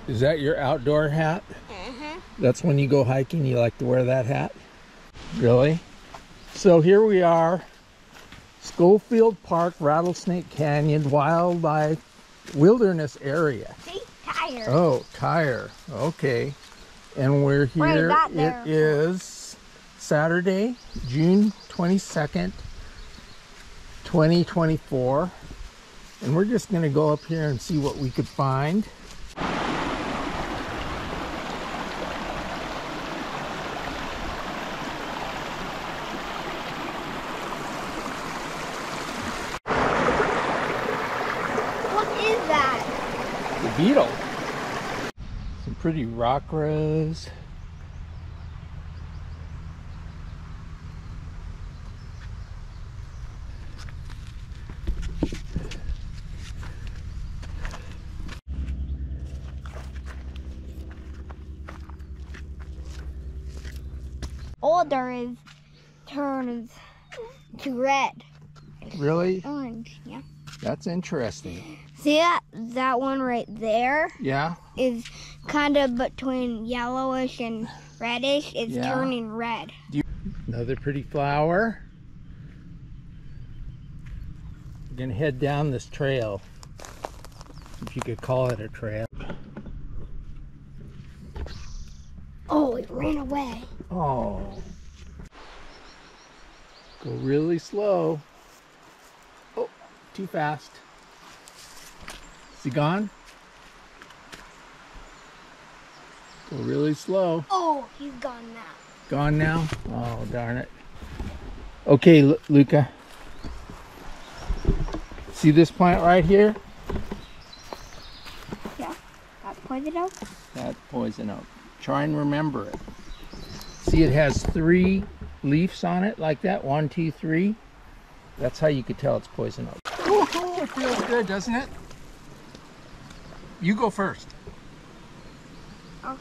Is that your outdoor hat? Mm-hmm. That's when you go hiking, you like to wear that hat? Really? So here we are, Schofield Park, Rattlesnake Canyon, Wildlife Wilderness Area. See? Tire. Oh, tire. Okay. And we're here. It is Saturday, June 22nd, 2024. And we're just going to go up here and see what we could find. Beetle. Some pretty rock rose. Older is turns to red. Really? Orange, yeah. That's interesting. See that one right there? Yeah. Is kind of between yellowish and reddish. It's turning red. Another pretty flower. We're gonna head down this trail, if you could call it a trail. Oh, it ran away. Oh. Go really slow. Oh, too fast. Is he gone? Go really slow. Oh, he's gone now. Gone now? Oh, darn it. Okay, Luca. See this plant right here? Yeah. That's poison oak? That's poison oak. Try and remember it. See, it has 3 leaves on it like that. 1, 2, 3. That's how you could tell it's poison oak. Oh, it feels good, doesn't it? You go first. Okay.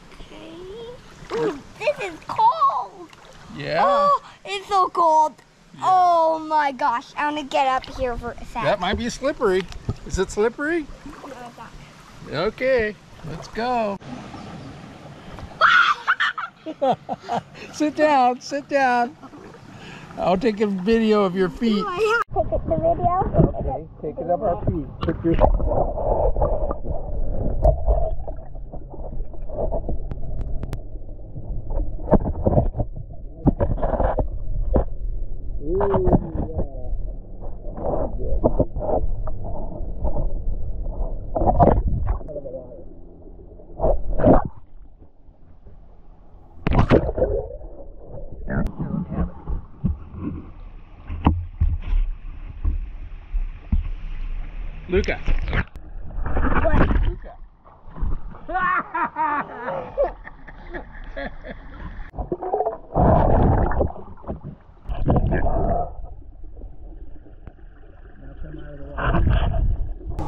Ooh, this is cold. Yeah. Oh, it's so cold. Yeah. Oh my gosh. I want to get up here for a second. That might be slippery. Is it slippery? No, it's not. Okay, let's go. Sit down, sit down. I'll take a video of your feet. Take it the video? Okay, take it up our feet. Put your... Luca. What? Luca.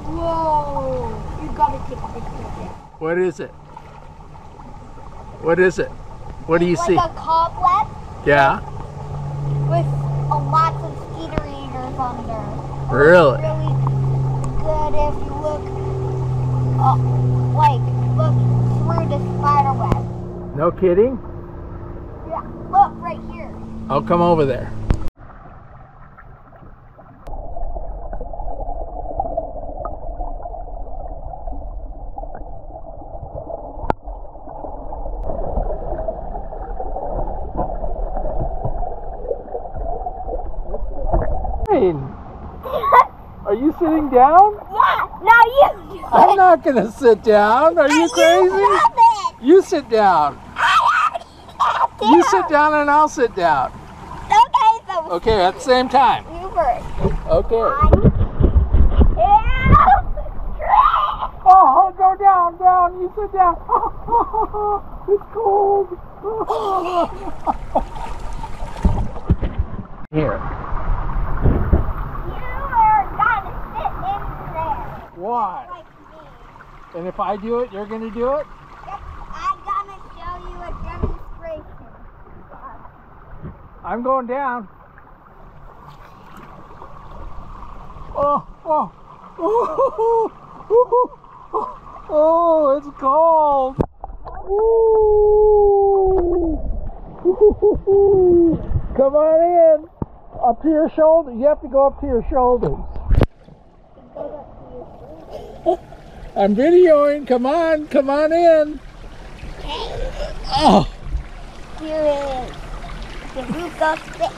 Whoa! You gotta take a picture of it. What is it? What is it? What do you see? Like a cobweb Yeah. with a lot of skeeter eaters under. Really? Really good if you look, look through the spider web. No kidding? Yeah, look right here. I'll come over there. Are you sitting down? Yeah, now you. I'm not gonna sit down. Are you crazy? You sit down. You sit down and I'll sit down. Okay, so. Okay, at the same time. You first. Okay. Oh, go down, down. You sit down. It's cold. Here. Why? Like me. And if I do it, you're going to do it? Yep, I'm gonna show you a demonstration. I'm going down. Oh, oh, oh, oh, oh, oh. Oh, it's cold. Ooh. Come on in. Up to your shoulder. You have to go up to your shoulders. I'm videoing. Come on in. Oh. Here is the Luca fit.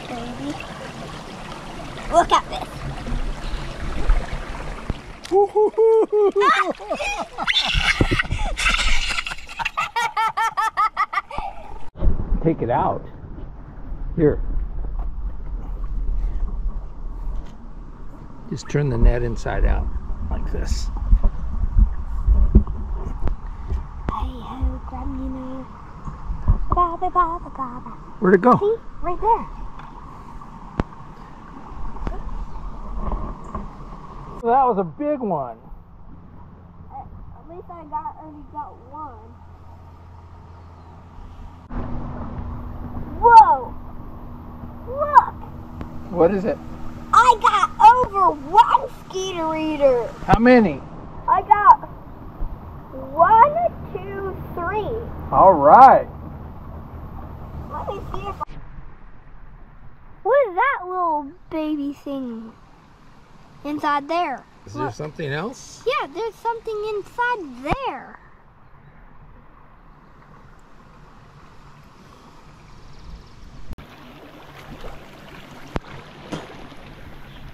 Baby. Look at this. Take it out. Here. Just turn the net inside out like this. Where'd it go? See? Right there. That was a big one. At least I already got one. Whoa! Look! What is it? I got over one skeeter eater. How many? I got 1, 2, 3. All right. Let me see if what is that little baby thing inside there? Is there something else? Yeah, there's something inside there.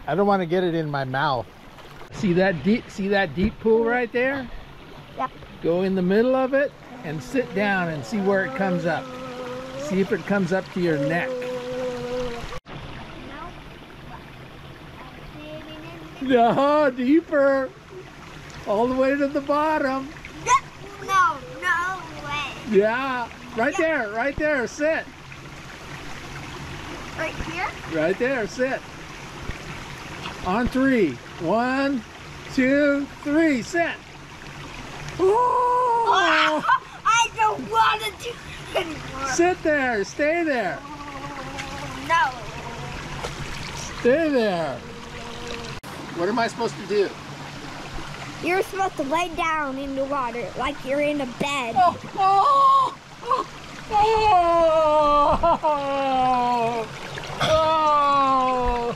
I don't want to get it in my mouth. See that deep pool right there? Yep. Go in the middle of it and sit down and see where it comes up. See if it comes up to your neck. No, deeper. All the way to the bottom. No way. Yeah, right there, sit. Right here? Right there, sit. On 3. 1, 2, 3, sit. Oh! I don't want to do it anymore. Sit there, stay there. No. Stay there. What am I supposed to do? You're supposed to lay down in the water like you're in a bed. Oh, oh, oh, oh, oh,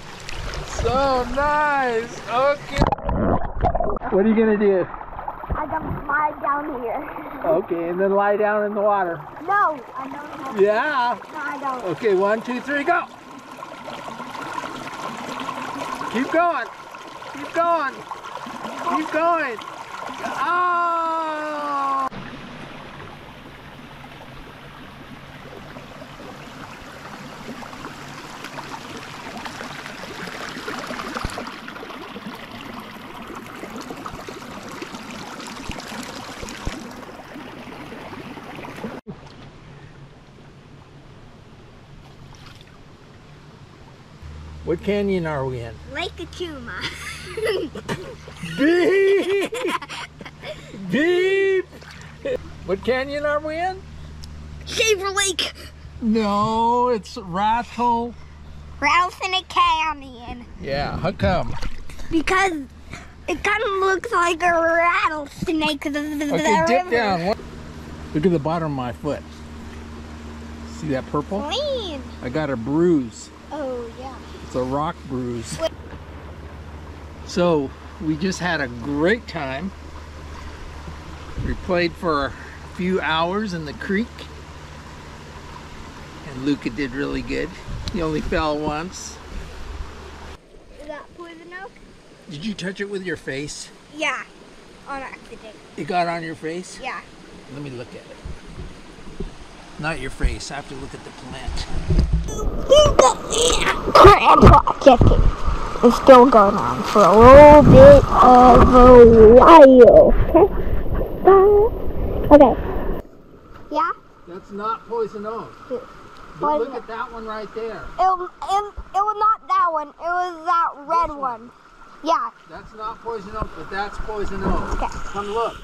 so nice. Okay. What are you gonna do? I'm gonna lie down here. Okay, and then lie down in the water. No, I don't. Yeah. No, I don't. Okay, 1, 2, 3, go. Keep going. Keep going. Keep going. Oh! What canyon are we in? Lake Achuma. Beep! Beep! What canyon are we in? Shaver Lake. No, it's Rattlesnake Canyon. Yeah, how come? Because it kind of looks like a rattlesnake. Okay, dip down. Look at the bottom of my foot. See that purple? Clean. I got a bruise. Oh, yeah. It's a rock bruise. So, we just had a great time. We played for a few hours in the creek. And Luca did really good. He only fell once. Is that poison oak? Did you touch it with your face? Yeah, on accident. It got on your face? Yeah. Let me look at it. Not your face. I have to look at the plant. Current project is still going on for a little bit of a while. Okay. Yeah? That's not poison oak. But look at that one right there. It was not that one. It was that red one. Yeah. That's not poison oak, but that's poison oak. Okay. Come look.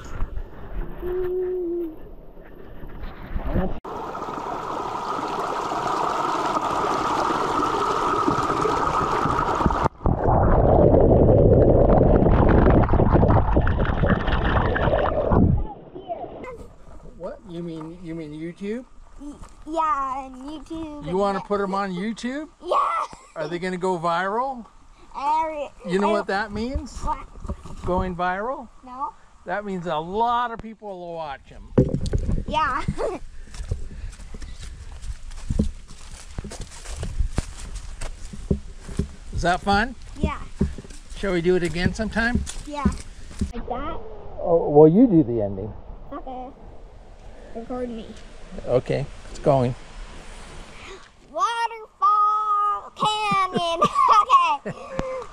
mean YouTube? Yeah, on YouTube. You want to put them on YouTube? Yeah. Are they going to go viral? You know what that means? What? Going viral? No. That means a lot of people will watch them. Yeah. Is that fun? Yeah. Shall we do it again sometime? Yeah. Like that? Oh, well, you do the ending. Okay. Record me. Okay, it's going. Waterfall Canyon. Okay.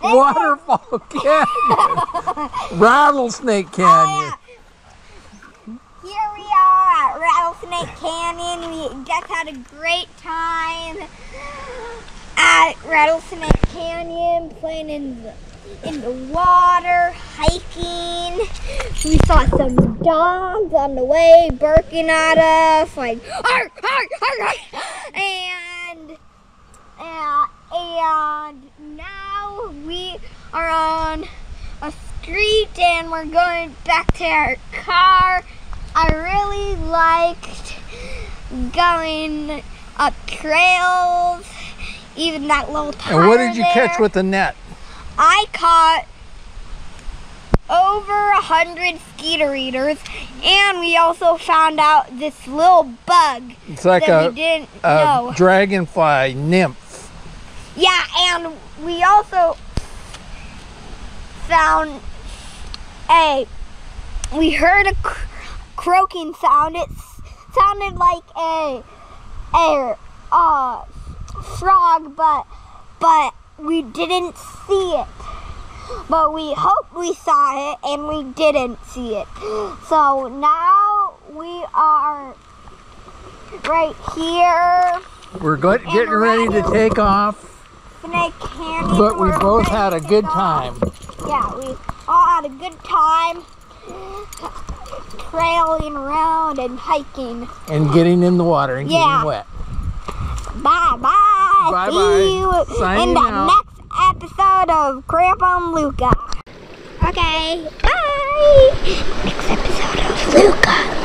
Waterfall Canyon. Rattlesnake Canyon. Oh, yeah. Here we are at Rattlesnake Canyon. We just had a great time at Rattlesnake Canyon, playing in the water, hiking. We saw some dogs on the way barking at us, like arr, arr, arr, arr. And now we are on a street and we're going back to our car. I really liked going up trails, even that little tire. And what did you there. catch with the net? I caught over 100 skeeter eaters, and we also found out this little bug. It's like that we didn't know. Dragonfly nymph. Yeah, and we also found we heard a croaking sound. It sounded like a frog, but we didn't see it. But we hoped we saw it, and we didn't see it. So now we are right here. We're getting ready to take off. Snake Canyon. But we both had a good time. Yeah, we all had a good time trailing around and hiking. And getting in the water and getting wet. Bye-bye. Bye-bye. See you Signing in the out. next episode of Grandpa and Luca. Okay, bye. Next episode of Luca.